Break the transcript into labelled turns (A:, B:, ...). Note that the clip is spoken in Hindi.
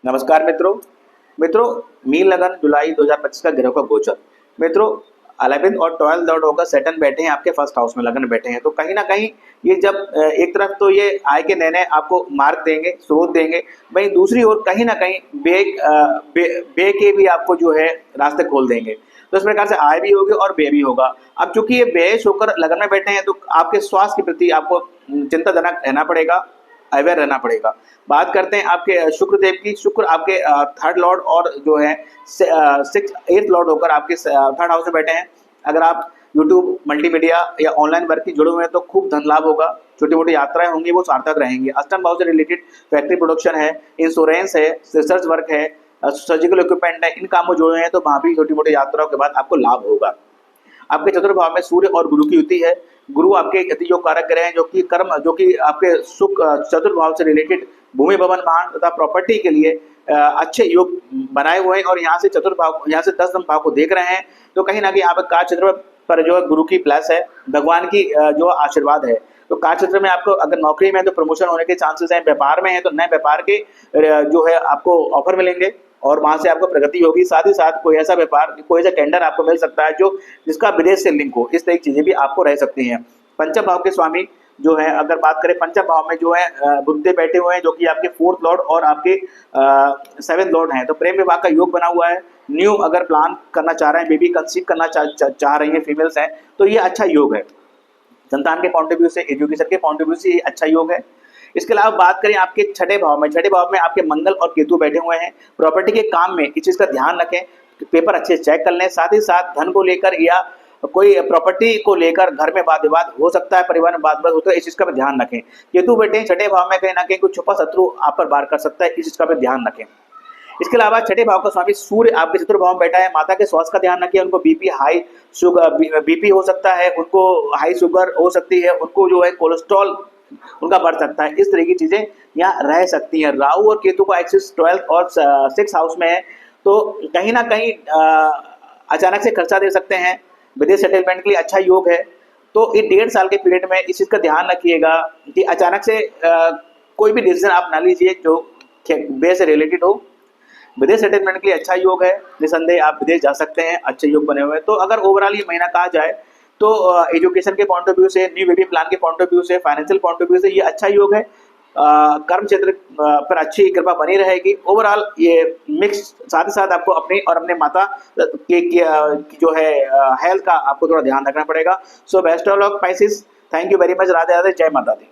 A: नमस्कार मित्रों। मीन लगन जुलाई 2025 का ग्रह का गोचर। मित्रों 11th और 12th लॉर्ड होकर सैटर्न बैठे हैं आपके फर्स्ट हाउस में, लगन बैठे हैं। तो कहीं ना कहीं ये जब एक तरफ तो ये आय के नए आपको मार्ग देंगे, स्रोत देंगे, वहीं दूसरी ओर कहीं ना कहीं बे के भी आपको जो है रास्ते खोल देंगे। तो इस प्रकार से आय भी होगी और व्यय भी होगा। अब चूंकि ये बेश होकर लगन में बैठे हैं तो आपके स्वास्थ्य के प्रति आपको चिंताजनक रहना पड़ेगा, अवेयर रहना पड़ेगा। बात करते हैं आपके शुक्र देव की। शुक्र आपके थर्ड लॉर्ड और जो है 8th लॉर्ड होकर आपके थर्ड हाउस में बैठे हैं। अगर आप यूट्यूब, मल्टीमीडिया या ऑनलाइन वर्क की जुड़े हुए हैं तो खूब धन लाभ होगा। छोटी मोटी यात्राएं होंगी, वो सार्थक रहेंगी। अष्टम भाव से रिलेटेड फैक्ट्री प्रोडक्शन है, इंश्योरेंस है, रिसर्च वर्क है, सर्जिकल इक्विपमेंट है, इन कामों जुड़े हैं तो वहां भी छोटी मोटी यात्राओं के बाद आपको लाभ होगा। आपके चतुर्थ भाव में सूर्य और गुरु की युति है। गुरु आपके अति योग कारक ग्रह हैं, जो कि आपके सुख चतुर्थ भाव से रिलेटेड भूमि, भवन, वाहन तथा प्रॉपर्टी के लिए अच्छे योग बनाए हुए हैं और यहाँ से चतुर्थ भाव, यहाँ से 10 भाव को देख रहे हैं। तो कहीं ना कहीं यहाँ पर कार्य क्षेत्र पर जो है गुरु की प्लस है, भगवान की जो आशीर्वाद है। तो कार्य क्षेत्र में आपको अगर नौकरी में है तो प्रमोशन होने के चांसेस हैं। व्यापार में है तो नए व्यापार के जो है आपको ऑफर मिलेंगे और वहां से आपको प्रगति होगी। साथ ही साथ कोई ऐसा व्यापार, कोई ऐसा टेंडर आपको मिल सकता है जो जिसका विदेश से लिंक हो। इस तरह की चीजें भी आपको रह सकती हैं। पंचम भाव के स्वामी जो है, अगर बात करें पंचम भाव में जो है बुध बैठे हुए हैं, जो कि आपके 4th लॉर्ड और आपके 7th लॉर्ड हैं। तो प्रेम विभाग का योग बना हुआ है। न्यू अगर प्लान करना चाह रहे हैं, बेबी कंसीव करना चाह रही है फीमेल्स हैं, तो ये अच्छा योग है। संतान के पॉइंट ऑफ व्यू से, एजुकेशन के पॉइंट ऑफ व्यू से ये अच्छा योग है। इसके अलावा बात करें आपके छठे भाव में आपके मंगल और केतु बैठे हुए हैं। प्रॉपर्टी के काम में इस चीज का ध्यान रखें, पेपर अच्छे चेक कर लें। साथ ही साथ धन को लेकर या कोई प्रॉपर्टी को लेकर घर में वाद विवाद हो सकता है, परिवार में वाद विवाद होता है, इस चीज का भी ध्यान रखें। केतु बैठे छठे भाव में, कहीं ना कहीं कुछ छुपा शत्रु आप पर वार कर सकता है, इस चीज का भी ध्यान रखें। इसके अलावा छठे भाव का स्वामी सूर्य आपके चतुर्थ भाव में बैठा है। माता के स्वास्थ्य का ध्यान रखिए, उनको बीपी हाई शुगर बीपी हो सकता है, उनको हाई शुगर हो सकती है, उनको जो है कोलेस्ट्रॉल उनका बढ़ सकता है। इस तरह की चीजें यहाँ रह सकती हैं। राहु और केतु का एक्सिस 12th और 6th हाउस में है, तो कहीं ना कहीं अचानक से खर्चा दे सकते हैं। विदेश सेटलमेंट के लिए अच्छा योग है। तो ये 1.5 साल के पीरियड में इस चीज का ध्यान रखिएगा कि अचानक से कोई भी डिसीजन आप ना लीजिए जो व्यय से रिलेटेड हो। विदेश सेटलमेंट के लिए अच्छा योग है, निसंदेह आप विदेश जा सकते हैं, अच्छे योग बने हुए हैं। तो अगर ओवरऑल ये महीना कहा जाए तो एजुकेशन के पॉइंट ऑफ व्यू से, न्यू बेबी प्लान के पॉइंट ऑफ व्यू से, फाइनेंशियल पॉइंट ऑफ व्यू से ये अच्छा योग है। कर्म क्षेत्र पर अच्छी कृपा बनी रहेगी। ओवरऑल ये मिक्स, साथ ही साथ आपको अपनी और अपने माता के जो है हेल्थ का आपको थोड़ा ध्यान रखना पड़ेगा। So best of luck Pisces. Thank you very much. Radhe Radhe, जय माता दी।